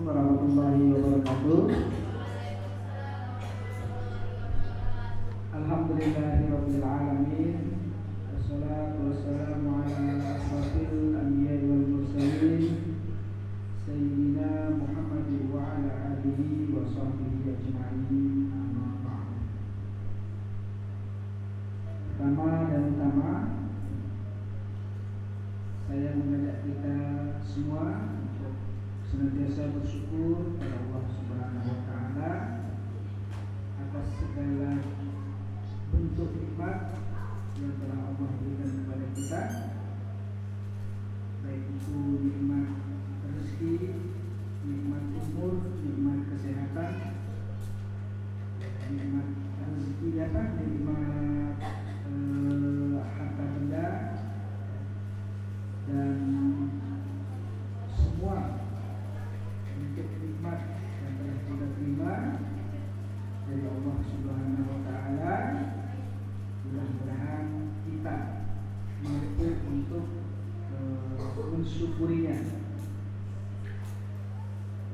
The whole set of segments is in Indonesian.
Warahmatullahi wabarakatuh. Alhamdulillahirabbil alamin. Wassalatu wassalamu ala asrofil anbiya'i wal mursalin sayyidina Muhammadin wa ala alihi wa sahbihi ajma'in. Amma ba'd. Pertama dan utama, saya mengajak kita semua untuk senantiasa bersyukur pada Allah Subhanahu wa taala atas segala bentuk nikmat yang telah Allah berikan kepada kita, baik itu nikmat rezeki, nikmat umur, nikmat kesehatan, nikmat rezeki nikmat harta benda, dan semua bentuk nikmat yang telah kita terima dari Allah Subhanahu wa taala. Mudah-mudahan kita mampu untuk mensyukurinya.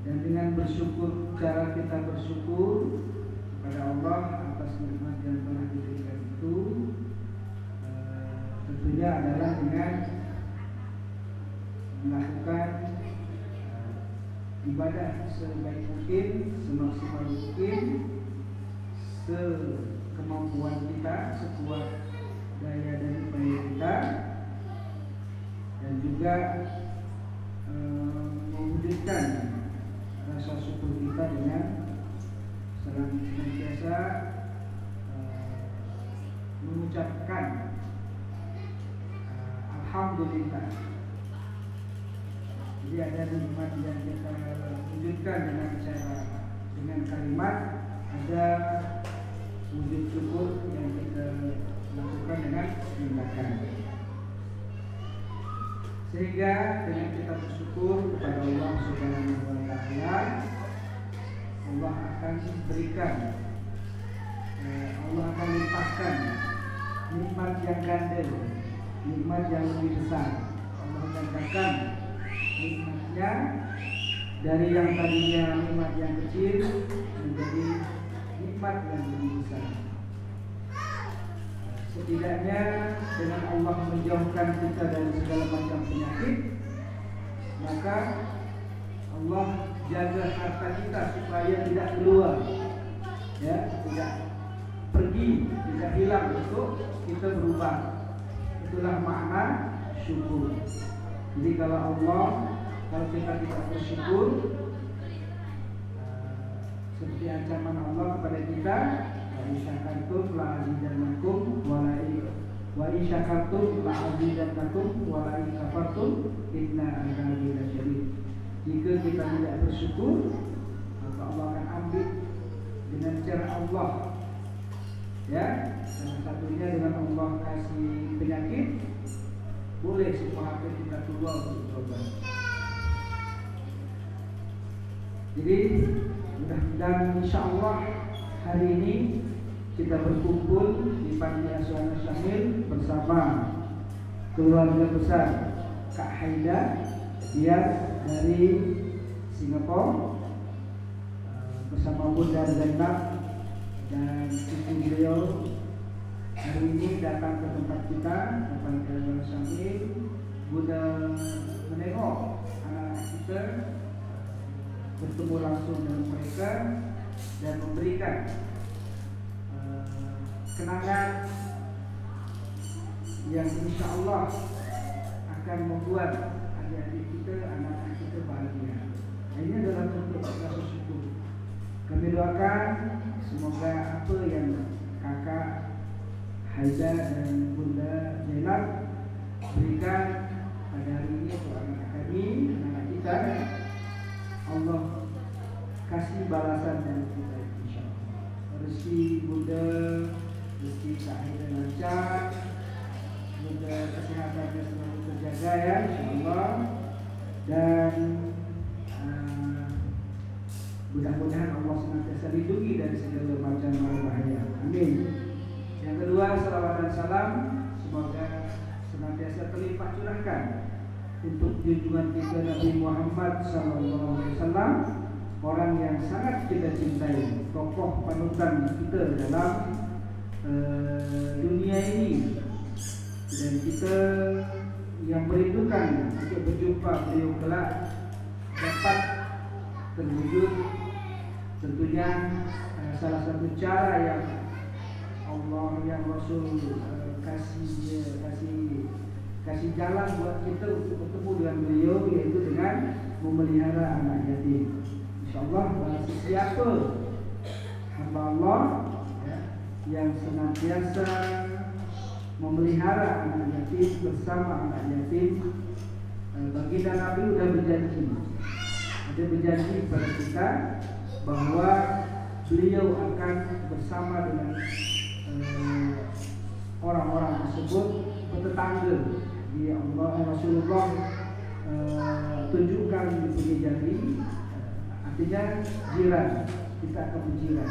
Dan dengan bersyukur, cara kita bersyukur kepada Allah atas nikmat yang telah diberikan itu tentunya adalah dengan melakukan ibadah sebaik mungkin, semaksimal mungkin, sekemampuan kita, sekuat daya dan upaya kita, dan juga mewujudkan rasa syukur kita dengan senantiasa mengucapkan alhamdulillah. Jadi ada nikmat yang kita wujudkan dengan kalimat, ada wujud syukur yang kita lakukan dengan tindakan. Sehingga dengan kita bersyukur kepada Allah Subhanahu wa taala, Allah akan berikan, Allah akan limpahkan nikmat yang ganda, nikmat yang lebih besar. Allah gandakan nikmatnya dari yang tadinya nikmat yang kecil menjadi nikmat yang lebih besar. Setidaknya dengan Allah menjauhkan kita dari segala macam penyakit, maka Allah jaga harta kita supaya tidak keluar, ya, tidak pergi, tidak hilang, untuk kita berubah. Itulah makna syukur. Jadi kalau kita tidak bersyukur, seperti ancaman Allah kepada kita, wa in syakartum la azidannakum wa in syakartum la azidannakum wa la in kafartum inna azabi lasyadid. Jika kita tidak bersyukur, maka Allah akan ambil dengan cara Allah, ya. Salah satunya dengan Allah kasih penyakit, boleh semua harta kita keluar untuk berobat. Jadi mudah-mudahan insyaallah hari ini kita berkumpul di Panti Asuhan Syamil bersama keluarga besar Kak Haida, dia dari Singapura, bersama Bunda Zainab dan cucu beliau hari ini datang ke tempat kita di Panti Asuhan Syamil guna menengok anak kita, bertemu langsung dengan mereka dan memberikan kenangan yang insya Allah akan membuat adik-adik kita, anak-anak kita bahagia. Ini adalah bentuk rasa syukur. Kami doakan semoga apa yang kakak Haida dan Bunda Zainab berikan pada hari ini untuk anak kami, anak kita, Allah kasih balasan dari kita insyaallah. Rezeki Bunda, rezeki Kak Haida lancar, Bunda kesehatannya selalu terjaga, ya insyaallah, dan mudah-mudahan Allah senantiasa lindungi dari segala macam bahaya. Amin. Yang kedua, salawat dan salam semoga senantiasa terlimpah curahkan untuk junjungan kita Nabi Muhammad SAW, orang yang sangat kita cintai, tokoh panutan kita dalam dunia ini, dan kita yang merindukan untuk berjumpa beliau kelak dapat terwujud. Tentunya salah satu cara yang Allah yang Rasul kasih jalan buat kita untuk bertemu dengan beliau, yaitu dengan memelihara anak yatim. InsyaAllah barang siapa hamba Allah yang senantiasa memelihara anak yatim bersama anak yatim, baginda Nabi sudah berjanji, ada berjanji kepada kita bahwa beliau akan bersama dengan orang-orang tersebut bertetangga. Di Allah Rasulullah tunjukkan di punya jari, artinya jiran, kita akan berjiran.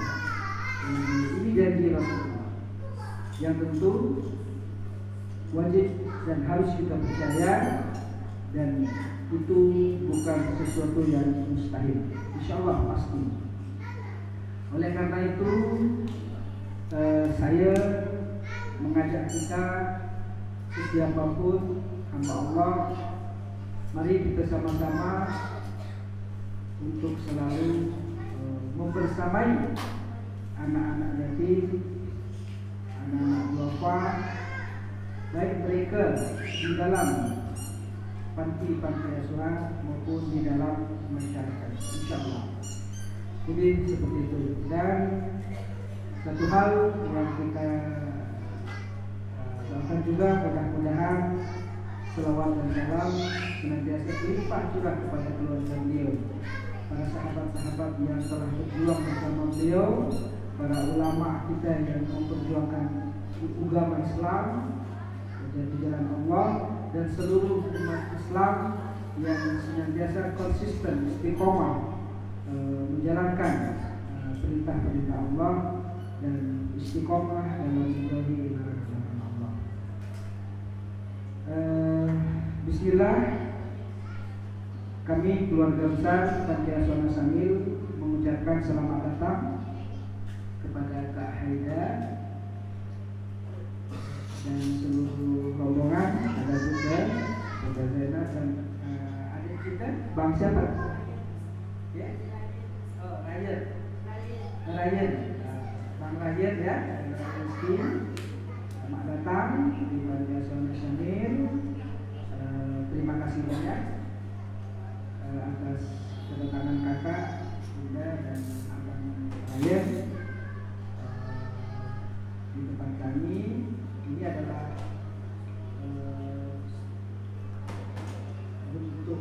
Ini janji Rasulullah yang tentu wajib dan harus kita percaya, dan itu bukan sesuatu yang mustahil, insyaallah pasti. Oleh karena itu saya mengajak kita sesiapapun hamba Allah, mari kita sama-sama untuk selalu membersamai anak-anak yatim, anak-anak duafa, baik mereka di dalam panti-panti asuhan maupun di dalam masyarakat, insyaallah. Jadi seperti itu. Dan satu hal yang kita doakan juga, mudah-mudahan selawat dan salam senantiasa berlimpah curah kepada keluarga beliau, para sahabat-sahabat yang telah berjuang bersama beliau, para ulama kita yang memperjuangkan agama Islam di jalan Allah, dan seluruh umat Islam yang senantiasa konsisten istiqomah menjalankan perintah-perintah Allah dan istiqomah dalam menjauhi larangan Allah. Bismillah. Kami keluarga besar Panti Asuhan Samil mengucapkan selamat datang kepada Kak Haida dan seluruh rombongan, ada juga Bunda Zainab dan adik kita Bang siapa? Ya? Oh, Ryan. Bang Ryan ya, selamat datang di Panti Asuhan Samil. Terima kasih banyak atas kedatangan kakak, bunda dan abang Ryan di tempat kami. Ini adalah bentuk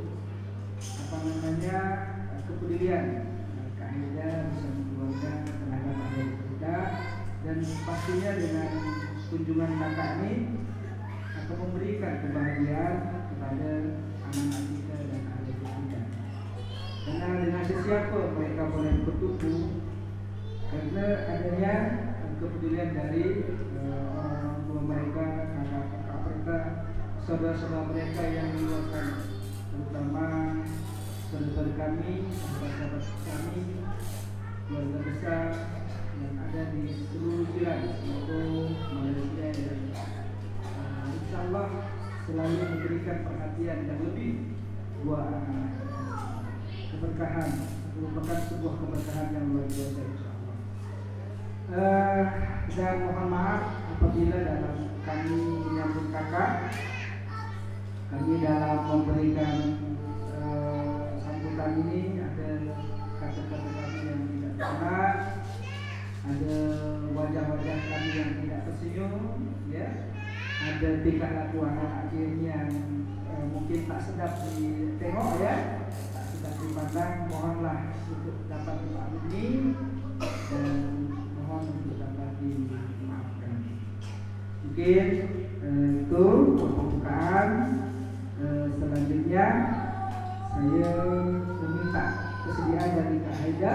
kepedulian Kak Haida bersama keluarga, tenaga ahli kita, dan pastinya dengan kunjungan kakak ini akan memberikan kebahagiaan kepada anak-anak kita dan ahli kita. Karena dengan sesiapa mereka boleh bertumpu, karena adanya kepedulian dari orang tua mereka, kakak-kakak mereka, saudara-saudara mereka yang di luar sana, terutama saudara kami, sahabat-sahabat kami, keluarga besar yang ada di seluruh jiran maupun Malaysia, dan insyaallah selalu memberikan perhatian yang lebih buat anak-anak. Keberkahan merupakan sebuah keberkahan yang luar biasa, insyaallah. Dan mohon maaf apabila dalam kami menyambut kakak, kami dalam memberikan sambutan ini ada kata-kata kami yang tidak benar, ada wajah-wajah kami yang tidak tersenyum, ya, ada tingkah laku anak kami yang mungkin tak sedap ditengok, ya, tak sedap dipandang. Mohonlah untuk dapat dimaklumi dan mohon untuk dapat dimaafkan. Mungkin itu pembukaan. Selanjutnya saya meminta kesediaan dari Kak Haida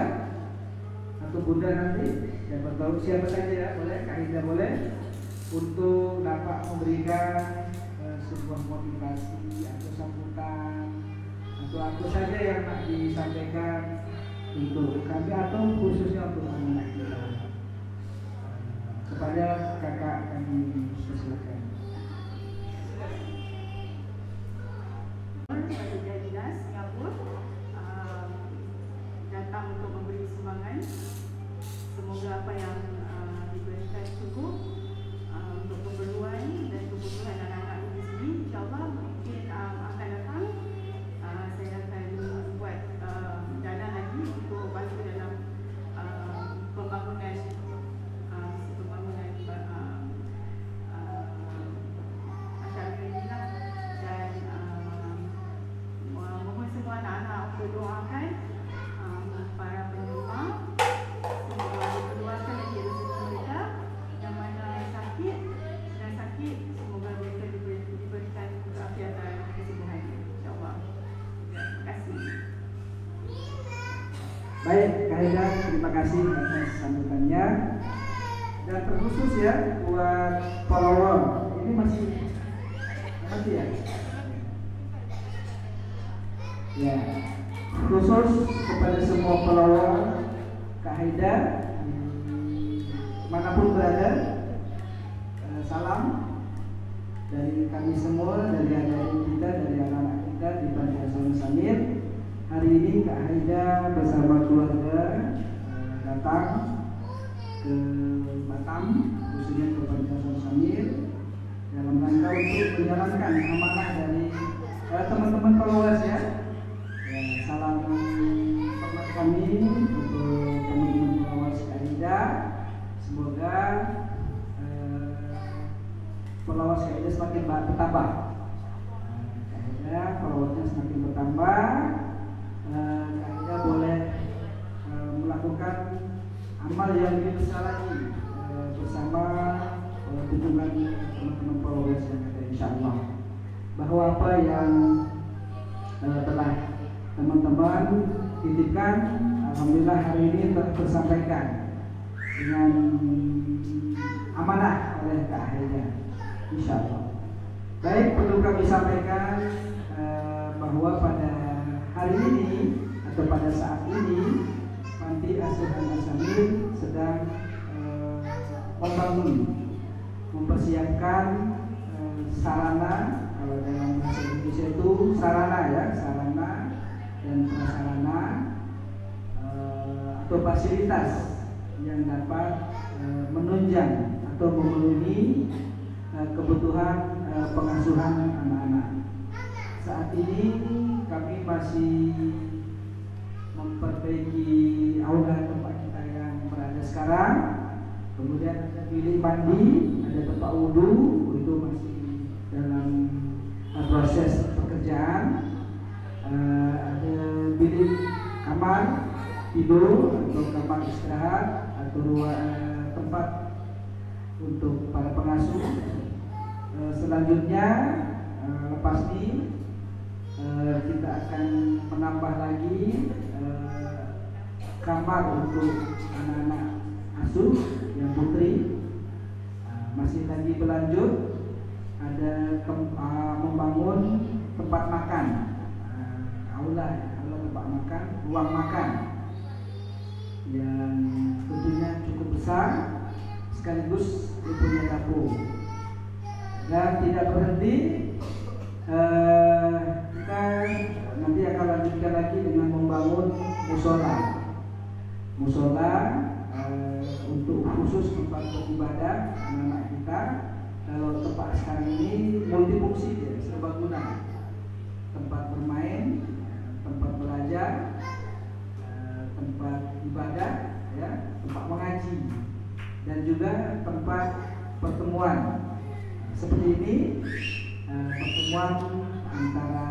atau Bunda nanti, siapa tahu siapa saja ya, boleh, Kak Haida boleh, untuk dapat memberikan sebuah motivasi atau sambutan atau apa saja yang nak disampaikan untuk kami atau khususnya untuk anak kita, kepada kakak kami silakan. Kepada Dinas Singapura datang untuk memberi sumbangan. Semoga apa yang diberikan cukup untuk keperluan dan kebutuhan anak-anak di sini. InsyaAllah mungkin akan datang saya akan buat dana lagi untuk bantu dalam pembangunan masyarakat ini lah. Dan mohon semua anak-anak untuk doakan para penyumbang, semoga dikeluarkan lagi rezeki mereka. Yang mana sakit, sedang sakit, semoga mereka diberikan keafiatan dan kesembuhan, insyaAllah. Terima kasih. Baik, Kak Haida, terima kasih atas sambutannya. Dan terkhusus ya buat follower, ini masih ya? Ya, khusus kepada semua follower Kak Haida manapun berada, salam dari kami semua, dari adik-adik kita, dari anak-anak kita di Panti Asuhan Samir. Hari ini Kak Haida bersama keluarga datang ke Batam, khususnya ke Panti Asuhan Samir, dalam rangka untuk menjalankan amanah dari teman-teman followers ya. Salam hormat kami untuk teman-teman followers Kak Haida. Semoga followers Kak Haida semakin bertambah. Kak Haida followersnya semakin bertambah. Kak Haida boleh melakukan amal yang lebih besar lagi bersama dukungan teman-teman followers yang ada, insyaallah. Bahwa apa yang telah teman-teman titipkan, alhamdulillah hari ini tersampaikan dengan amanah oleh Kak Haida, insyaallah. Baik, perlu kami sampaikan bahwa pada hari ini atau pada saat ini Panti Asuhan Samir sedang mempersiapkan sarana, kalau dalam bahasa Indonesia itu sarana ya, sarana dan prasarana atau fasilitas yang dapat menunjang atau memenuhi kebutuhan pengasuhan anak-anak. Saat ini kami masih memperbaiki aula tempat kita yang berada sekarang. Kemudian ada bilik mandi, ada tempat wudhu, itu masih dalam proses pekerjaan. Ada bilik kamar tidur atau kamar istirahat atau ruang tempat untuk para pengasuh. Selanjutnya lepas ini kita akan menambah lagi kamar untuk anak-anak asuh yang putri. Masih lagi berlanjut, ada membangun tempat makan, aula tempat makan, ruang makan yang tentunya cukup besar, sekaligus punya dapur. Dan tidak berhenti, kita nanti akan lanjutkan lagi dengan membangun musola untuk khusus tempat beribadah anak-anak kita. Kalau tempat sekarang ini multifungsi ya, serbaguna, tempat bermain, tempat belajar, tempat ibadah ya, tempat mengaji, dan juga tempat pertemuan. Seperti ini pertemuan antara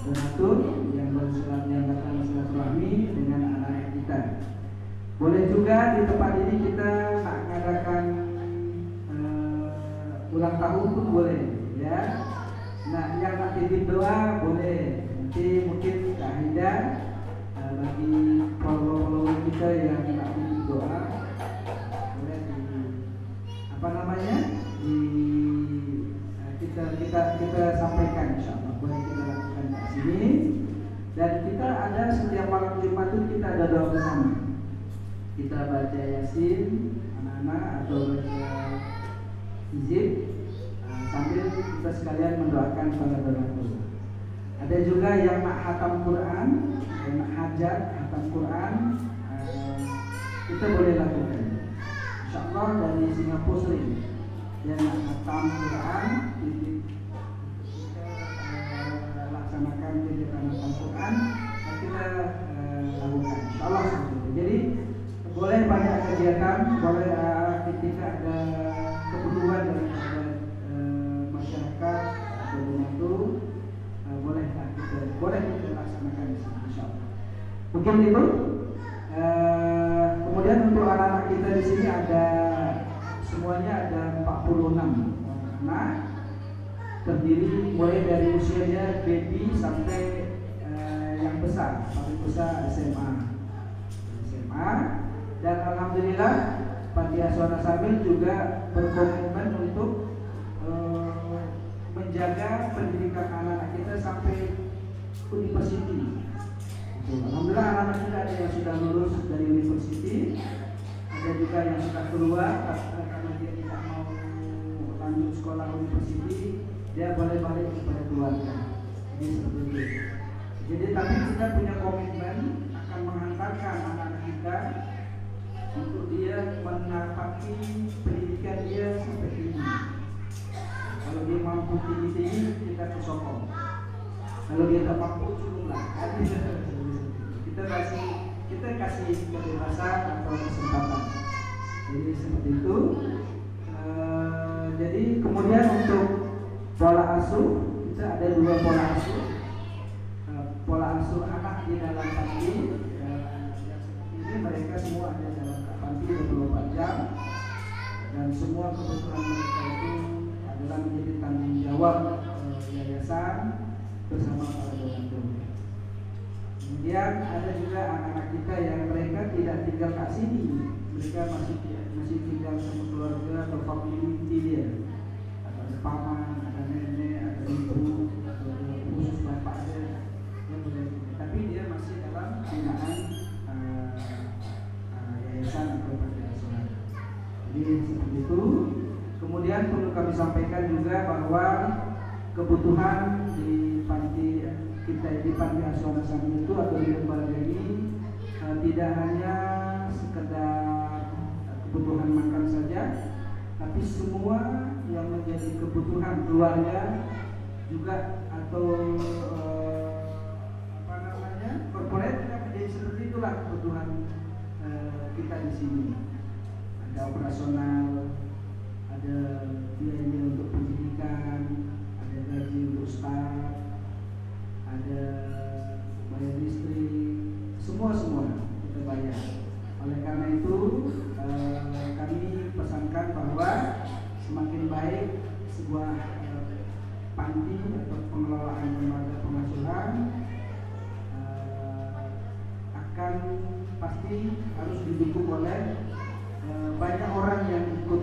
donatur yang datang silaturahmi dengan anak-anak kita. Boleh juga di tempat ini kita nak mengadakan ulang tahun pun boleh ya. Nah, yang nak titip doa boleh. Nanti mungkin Kak Haida bagi follower kita yang nak titip doa boleh di kita kita ada doa bersama. Kita baca Yasin anak-anak atau baca Hizib sambil kita sekalian mendoakan para donatur. Ada juga yang nak hatam Quran, yang nak hajat hatam Quran, kita boleh lakukan. InsyaAllah dari Singapura sering yang nak hatam Quran, kita laksanakan kegiatan hatam Quran, kita lakukan. InsyaAllah seperti itu. Jadi boleh banyak kegiatan, boleh ketika ada kebutuhan dari masyarakat atau donatur, boleh kita laksanakan di sini, insyaallah. Mungkin itu. Kemudian untuk anak-anak kita di sini ada semuanya ada 46 anak, terdiri mulai dari usianya baby sampai yang besar, paling besar SMA. Dan alhamdulillah Panti Asuhan As-Sabil juga berkomitmen untuk menjaga pendidikan anak-anak kita sampai universiti. Alhamdulillah anak-anak kita ada yang sudah lulus dari universiti, ada juga yang sudah keluar karena dia tidak mau lanjut sekolah universiti, dia boleh balik kepada keluarga. Jadi seperti itu. Jadi tapi kita punya komitmen akan menghantarkan anak-anak kita untuk dia menapaki pendidikan dia sampai tinggi. Kalau dia mampu tinggi-tinggi, kita sokong. Kalau dia tak mampu, cukuplah. Kita kasih kebebasan atau kesempatan. Jadi seperti itu. Jadi kemudian untuk pola asuh, kita ada 2 pola asuh. Pola asuh anak di dalam panti. Ini mereka semua ada dalam panti 24 jam, dan semua kebutuhan mereka itu adalah menjadi tanggung jawab yayasan bersama para donatur. Kemudian ada juga anak-anak kita yang mereka tidak tinggal kat sini, mereka masih tinggal sama keluarga atau family dia. Ada paman, ada nenek, ada ibu, atau khusus bapak dia, tapi dia masih dalam binaan yayasan atau panti asuhan. Jadi seperti itu. Kemudian perlu kami sampaikan juga bahwa kebutuhan di panti kita di Panti Asuhan As-Sabil itu atau di lembaga ini tidak hanya sekedar kebutuhan makan saja, tapi semua yang menjadi kebutuhan keluarga juga atau korporat juga menjadi seperti itulah kebutuhan kita di sini. Ada operasional, ada biaya untuk pendidikan, ada gaji untuk staf, ada bayar listrik, semua kita bayar. Oleh karena itu kami pesankan bahwa semakin baik sebuah panti atau pengelolaan lembaga pengasuhan akan pasti harus didukung oleh banyak orang yang ikut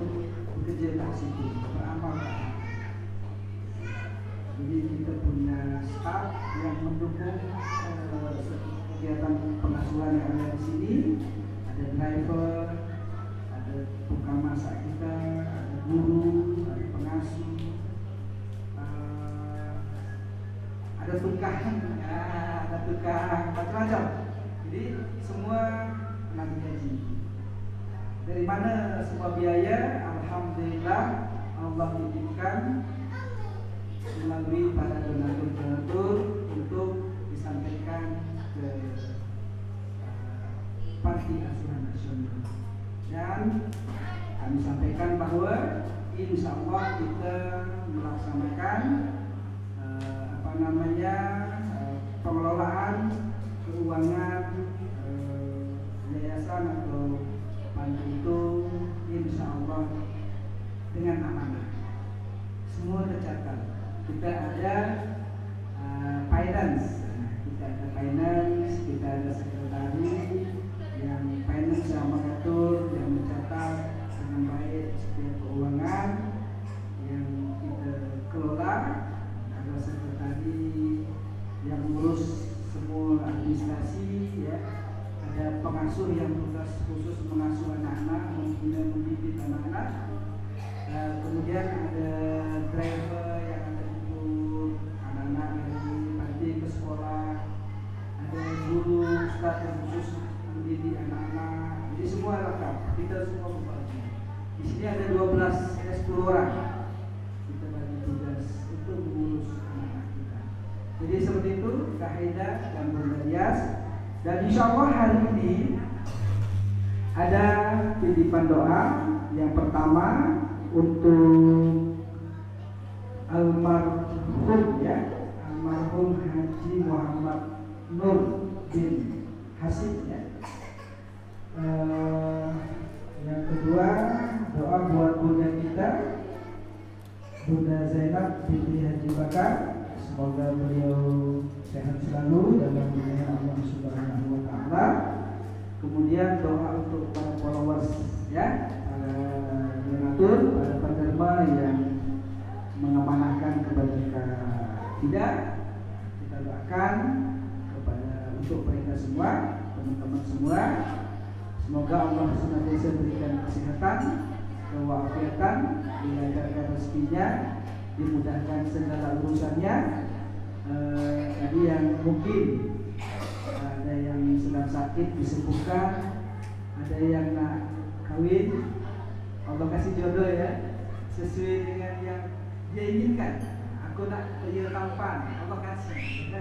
bekerja di situ, beramal. Jadi kita punya staf yang mendukung kegiatan pengasuhan yang ada di sini. Ada driver, ada tukang masak kita, ada guru, ada pengasuh, ada tukang, macam-macam. Jadi semua kena gaji. Dari mana semua biaya? Alhamdulillah Allah titipkan melalui para donatur-donatur untuk disampaikan ke Panti Asuhan Nasional. Dan kami sampaikan bahwa insya Allah kita melaksanakan pengelolaan keuangan yayasan atau panti itu insya Allah dengan amanah. Semua tercatat. Kita ada finance, kita ada sekretaris yang finance yang mengatur, yang mencatat dengan baik setiap keuangan yang kita kelola. Ada sekretaris yang mengurus semua administrasi, ya. Ada pengasuh yang tugas khusus mengasuh anak-anak, kemudian mendidik anak-anak. Kemudian ada driver yang akan jemput anak-anak dari pagi ke sekolah, ada guru ustaz yang khusus mendidik anak-anak. Jadi semua lengkap, kita semua berbagi. Di sini ada 10 orang. Kita bagi tugas untuk mengurus anak-anak kita. Jadi seperti itu kaidah dan berhias. Dan insya Allah hari ini ada titipan doa yang pertama untuk almarhum Haji Muhammad Nur bin Hasim ya. Yang kedua doa buat bunda kita, Bunda Zainab binti Haji Bakar, semoga beliau sehat selalu dalam dunia Allah Subhanahu wa taala. Kemudian doa untuk para followers ya, para donatur, para penerima yang mengamanahkan kebajikan tidak, kita doakan kepada untuk mereka semua, teman-teman semua. Semoga Allah senantiasa berikan kesehatan, kewalafiatan, dilancarkan rezekinya, dimudahkan segala urusannya. Tadi yang mungkin ada yang sedang sakit disembuhkan, ada yang nak kawin, Allah kasih jodoh ya, sesuai dengan yang dia inginkan. Aku nak dia tampan, Allah kasih.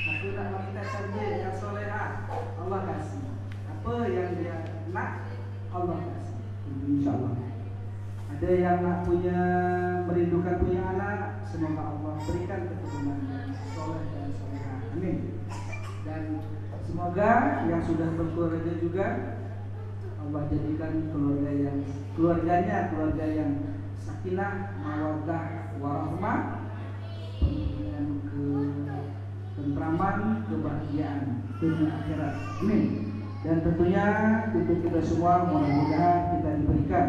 Aku nak wanita cantik yang soleha, Allah kasih. Apa yang dia nak, Allah kasih. InsyaAllah. Ada yang nak merindukan punya anak, semoga Allah berikan keturunan yang soleh dan soleha. Amin. Dan semoga yang sudah berkeluarga juga Allah jadikan keluarga yang sakinah, mawaddah, warahmah, dengan ketentraman, kebahagiaan dunia akhirat. Amin. Dan tentunya untuk kita semua mudah-mudahan kita diberikan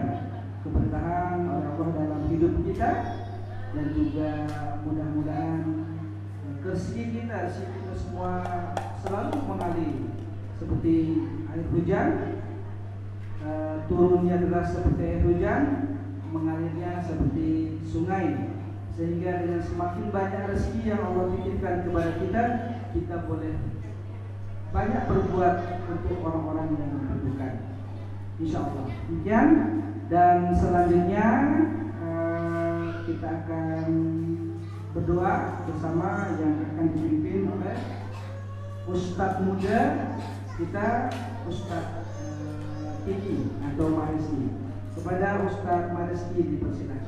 keberkahan oleh Allah dalam hidup kita, dan juga mudah-mudahan rezeki kita semua selalu mengalir seperti air hujan, turunnya deras seperti air hujan, mengalirnya seperti sungai, sehingga dengan semakin banyak rezeki yang Allah titipkan kepada kita, kita boleh banyak berbuat untuk orang-orang yang membutuhkan. InsyaAllah. Demikian. Dan selanjutnya kita akan berdoa bersama yang akan dipimpin oleh Ustadz muda kita, Ustadz Kiki atau Mariski. Kepada Ustadz Mariski dipersilakan.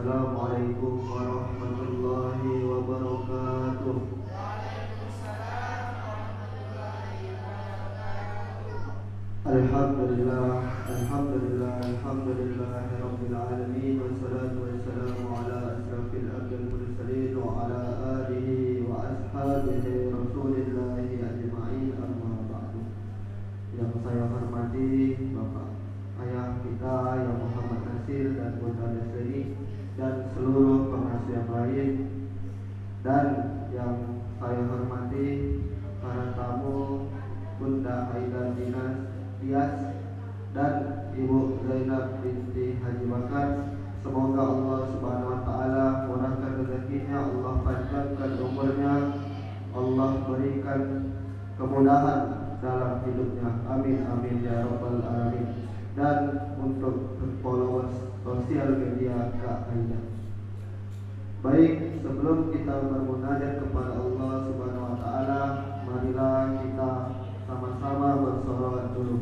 Assalamualaikum warahmatullahi wabarakatuh. Alhamdulillah rabbil alamin, wassalatu wassalamu ala asrafil anbiya'i wal mursalin wa ala alihi wa ashabihi rasulillahi ajma'in, amma ba'du. Yang saya hormati Bapak Ayah kita yang Muhammad Nasir dan Bunda Leslie, dan seluruh pengasuh yang lain, dan yang saya hormati para tamu Bunda Aida Dias dan Ibu Zainab binti Haji Bakar. Semoga Allah Subhanahu wa taala murahkan rezekinya, Allah panjangkan umurnya, Allah berikan kemudahan dalam hidupnya. Amin amin ya rabbal alamin. Dan untuk followers sosial media Kak Aida. Baik, sebelum kita bermunajat kepada Allah Subhanahu wa taala, marilah kita sama-sama bersolawat dulu.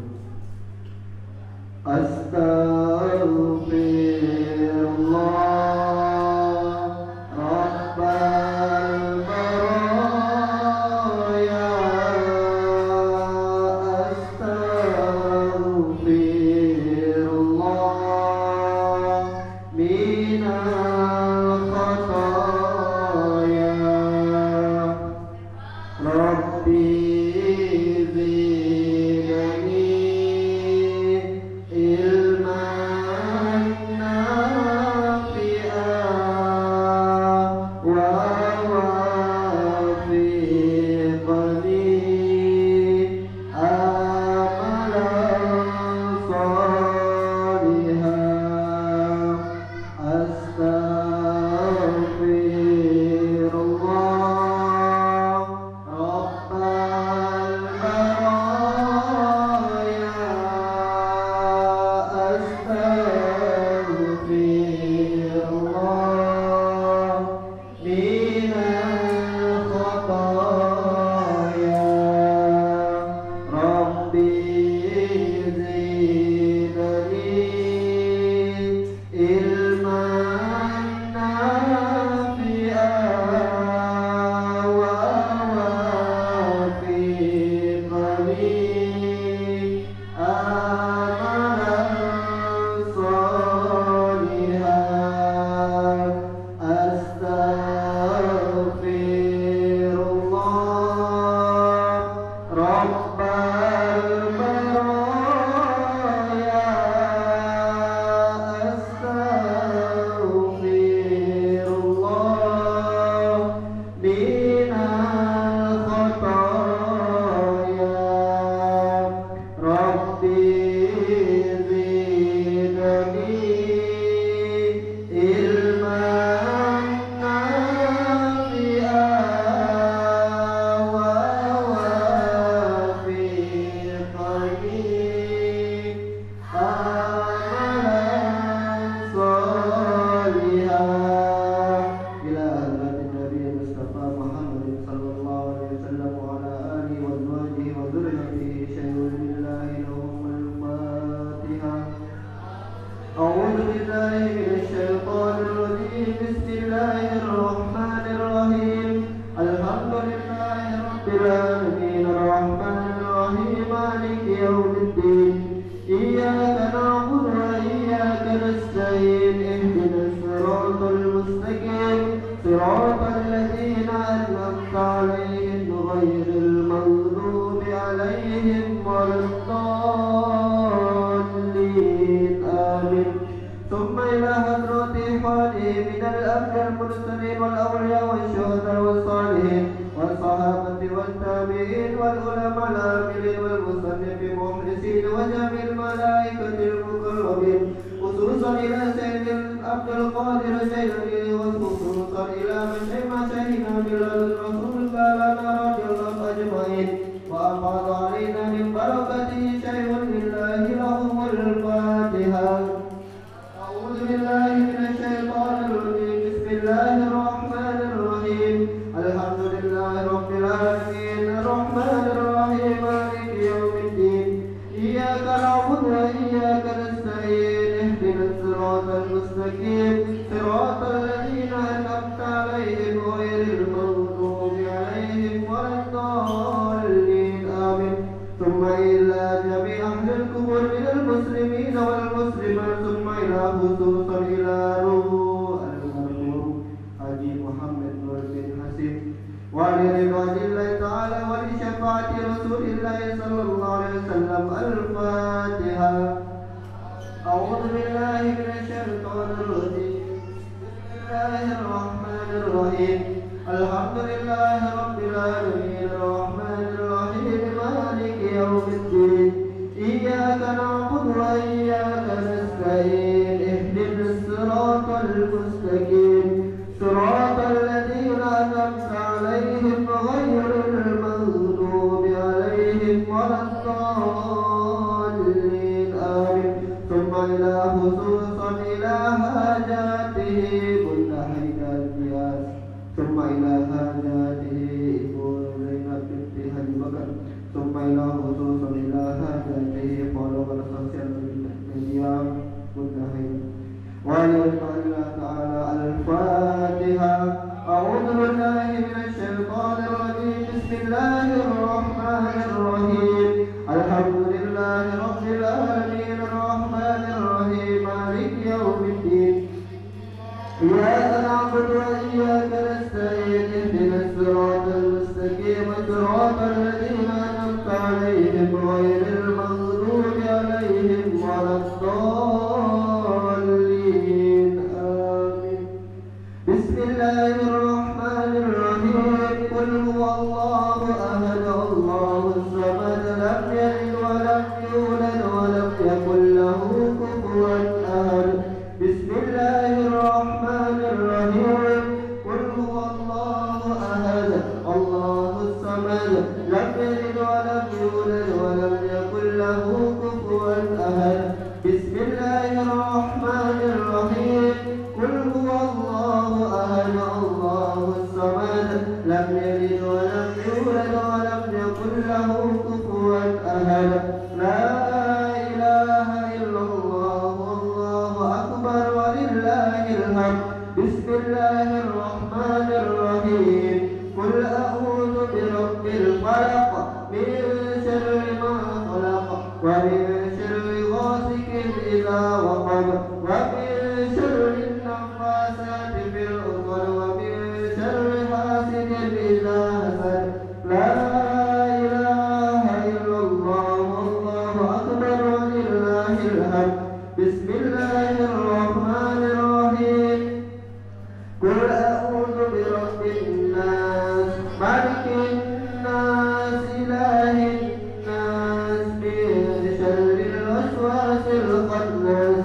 Astaghfirullah Rabbal لله رب العالمين الرحمن الرحيم مالك يوم الدين إياك نعبد وإياك نستعين اهدنا الصراط المستقيم صراط الذين أنعمت عليهم غير المغضوب عليهم ولا الضالين آمين. ثم إلى حضرة إخوانه من الأنبياء المرسلين والأولياء والشهداء والصالحين والصحابة والتابعين والعلماء العاملين والمصنفين المخلصين وجميع الملائكة المقربين خصوصا إلى سيد عبد القادر الجيلاني وخصوصا إلى مشايخنا بلال رسول الله رضي الله أجمعين وأفاض علينا من بركته شيء لله لهم الفاتحة. أعوذ بالله من الشيطان الرجيم بسم الله الرحمن الرحيم الحمد لله رب العالمين الرحمن الرحيم مالك يوم الدين إياك نعبد وإياك نستعين اهدنا الصراط المستقيم صراط الذين أنعمت عليهم غير المغضوب عليهم ولا الضالين آمين. ثم إلى جميع أهل القبور من المسلمين والمسلمات ثم إلى خصوصا إلى روح المرحوم حاجي محمد نور بن حسين ولرضوان الله تعالى ولشفاعة رسول الله صلى الله عليه وسلم الفاتحة. أعوذ بالله من الشيطان الرجيم بسم الله الرحمن الرحيم الحمد لله رب العالمين الرحمن الرحيم مالك يوم الدين إياك نعبد وإياك نستعين اهدنا الصراط المستقيم صراط الذين أنعمت عليهم غير المغضوب عليهم ولا الضالين آمين. ثم إلى خصوصا إلى حاجاته منتهى القياس ثم إلى حاجاته إبو زينب بنت حجي بكر ثم إلى خصوصا إلى حاجاته follower sosial media منتهى ولله تعالى الفاتحة. أعوذ بالله من الشيطان الرجيم بسم الله الرحمن الرحيم الحمد لله رب العالمين الرحمن الرحيم مالك يوم الدين إياك نعبد وإياك نستعين اهدنا الصراط المستقيم صراط الذين أنعمت عليهم غير المغضوب عليهم ولا الضالين آمين. بسم الله الرحمن الرحيم قل هو الله أحد الله الصمد لم يلد ولم يولد ولم يكن له كفوا أحد. بسم الله الرحمن الرحيم قل هو الله أحد الله الصمد لم يلد ولم يولد ولم يكن له كفوا أحد. بسم الله الرحمن الرحيم قل هو الله أحد الله الصمد لم يلد ولم يولد ولم يكن له كفوا أحد. لا إله إلا الله والله أكبر ولله الحمد. بسم الله الرحمن الرحيم قل أعوذ برب الفلق من شر ما خلق ومن شر غاسق إذا وقب ومن شر النفاثات في العقد ومن شر حاسد إذا حسد. لا إله إلا الله والله أكبر ولله الحمد. بسم الله الرحمن الرحيم قل أعوذ برب الناس ملك الناس إله الناس من شر الوسواس الخناس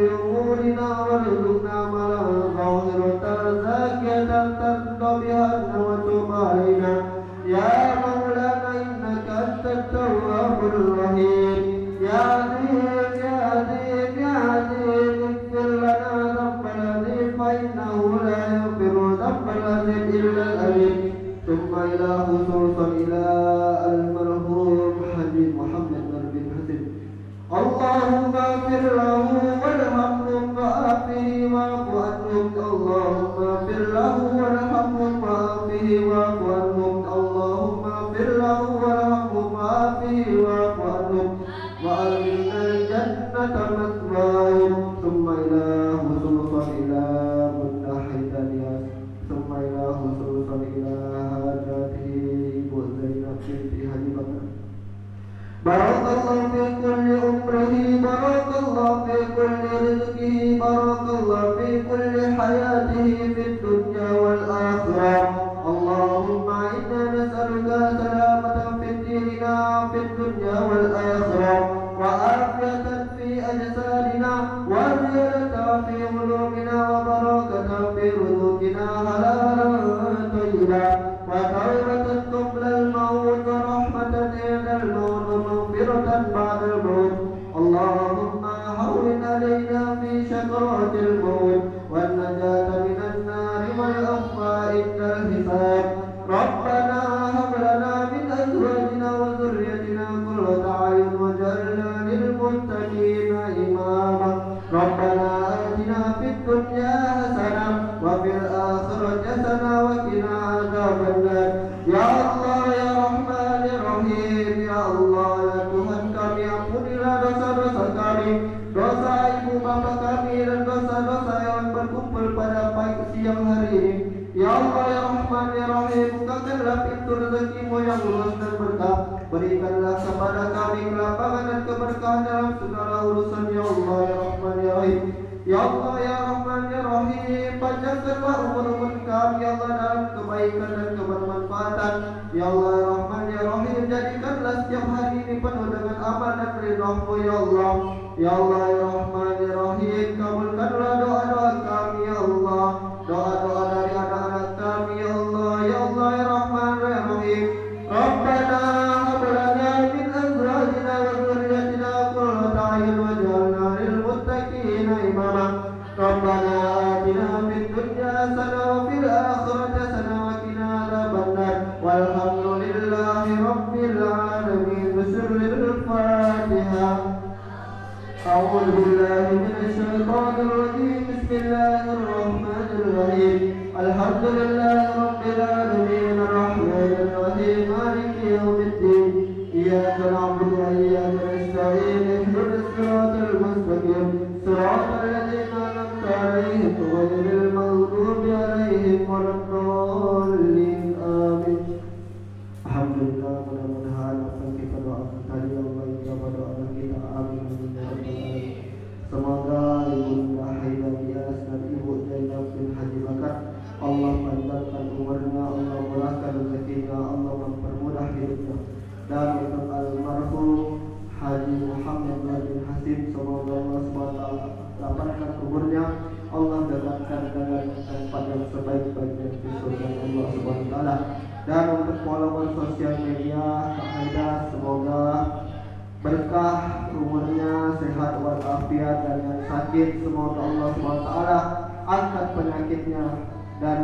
في أمورنا وارزقنا عملا ظاهرة زاكية ترضى بها وتب علينا يا مولانا إنك أنت التواب الرحيم يا عزيز يا عزيز يا عزيز اغفر لنا ذنب العظيم فإنه لا يغفر ذنب العظيم إلا الأليم ثم إلى خصوصا إلى المرحوم حبيب محمد بن حسن اللهم اغفر له وارحمه وعافه واعف عنه اللهم اغفر له وارحمه وعافه واعف عنه اللهم اغفر له وارحمه وعافه واعف عنه وأدخلنا الجنة مثواه ثم إلى خصوصا إلى منتحد الياس ثم إلى خصوصا إلى حاجاته زينب بنت حبيب بارك الله في كل أمره بارك الله في كل رزقه بارك الله في كل حياته في الدنيا والآخرة اللهم إنا نسألك سلامة في ديننا في الدنيا والآخرة وعافية في أجسادنا وزيادة في علومنا وبركة في رزقنا حلالا طيبا وتوبة قبل الموت ورحمة عند الموت ومغفرة بعد الموت اللهم هون علينا في شكرات الموت والنجاة من النار والأخفاء عند الحساب ربنا هب لنا من أزواجنا وذريتنا قرة أعين واجعلنا للمتقين إماما ربنا آتنا في الدنيا حسنة وفي الآخرة حسنة وقنا عذاب النار يا الله يا رحمن يا رحيم ya Allah ya Tuhan kami ampunilah dosa-dosa kami dosa ibu bapa kami dan dosa-dosa yang berkumpul pada pagi siang hari ini ya Allah ya Rahman ya Rahim bukakanlah pintu rezekimu yang luas dan berkah berikanlah kepada kami kelapangan dan keberkahan dalam segala urusan ya Allah ya Rahman ya Rahim ya Allah ya Rahman ya Rahim panjangkanlah umur kami ya Allah dalam kebaikan dan kebermanfaatan ya Allah ya Rahman ya Rahim jadikanlah setiap hari ini penuh dengan amal dan ridha-Mu ya Allah ya Allah ya Rahman ya Rahim kabulkanlah doa-doa kami ya Allah doa-doa dari anak-anak kami ya Allah ya Rahman ya Rahim Rabbana hab lana min azwajina wa dhurriyyatina qurrata a'yun waj'alna lil muttaqina imama Rabbana atina fid dunya hasanah wa fil akhirati hasanah wa qina adzabannar walhamdulillahi rabbil alamin bismillahil fatihah أعوذ بالله من الشيطان الرجيم بسم الله الرحمن الرحيم الحمد لله رب العالمين الرحمن الرحيم مالك يوم الدين إياك نعبد وإياك نستعين اهدنا الصراط المستقيم صراط الذين أنعمت عليهم غير المغضوب عليهم ولا الضالين آمين Alhamdulillah mudah-mudahan apa yang kita doakan tadi Allah ijabah doa kita amin amin ya rabbal alamin. Semoga Ibunda Haidah Dias dan Ibu Zainab bin Haji Bakar Allah panjangkan umurnya, Allah murahkan rezekinya, Allah mempermudah hidupnya. Dan untuk almarhum Haji Muhammad bin Hasim semoga Allah SWT lapangkan kuburnya, Allah dekatkan dengan tempat yang sebaik-baiknya di surga Allah SWT. Dan untuk follower sosial media Kak Haida semoga berkah umurnya, sehat walafiat, dan yang sakit semoga Allah SWT angkat penyakitnya dan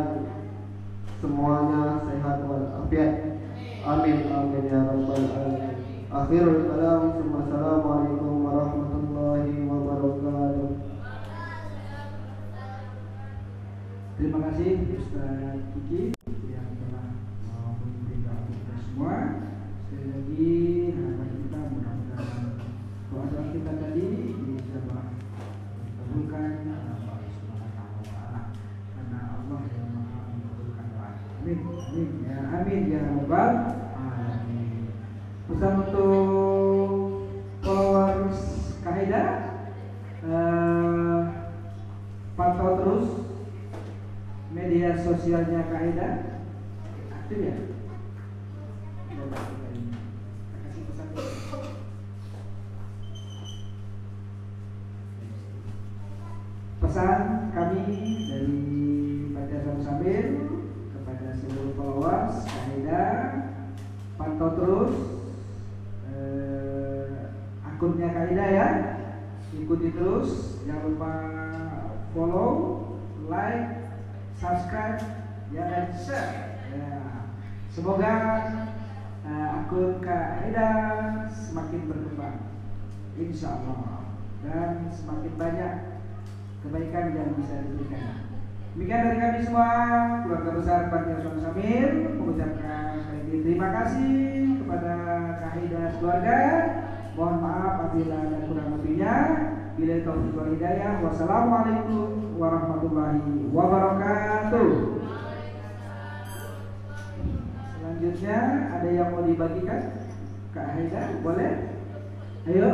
semuanya sehat walafiat. Amin amin ya rabbal alamin. Akhirul kalam, assalamualaikum warahmatullahi wabarakatuh. Terima kasih Ustaz Kiki yang telah memimpin kita semua. Sekali lagi harapan kita mudah-mudahan doa-doa kita tadi dijabah dikabulkan oleh Allah Subhanahu wa taala karena Allah yang Maha mengabulkan doa. Amin. Amin ya amin ya rabbal alamin. Pesan untuk followers Kaida pantau terus media sosialnya Kaida, aktif ya. Kasih pesan. pesan kami dari Panti Asuhan Sambil kepada seluruh followers Kaida, pantau terus akunnya Kaida ya, ikuti terus, jangan lupa follow, like, subscribe, ya, dan share. Ya. Semoga akun Kaida semakin berkembang, insya Allah, dan semakin banyak kebaikan yang bisa diberikan. Demikian dari kami semua, keluarga besar Panti Asuhan Sambil, mengucapkan terima kasih kepada Kaida keluarga. Mohon maaf apabila ada kurang lebihnya. Bila taufiq wal hidayah. Wassalamualaikum warahmatullahi wabarakatuh. Selanjutnya ada yang mau dibagikan? Kak Haida, boleh? Ayo.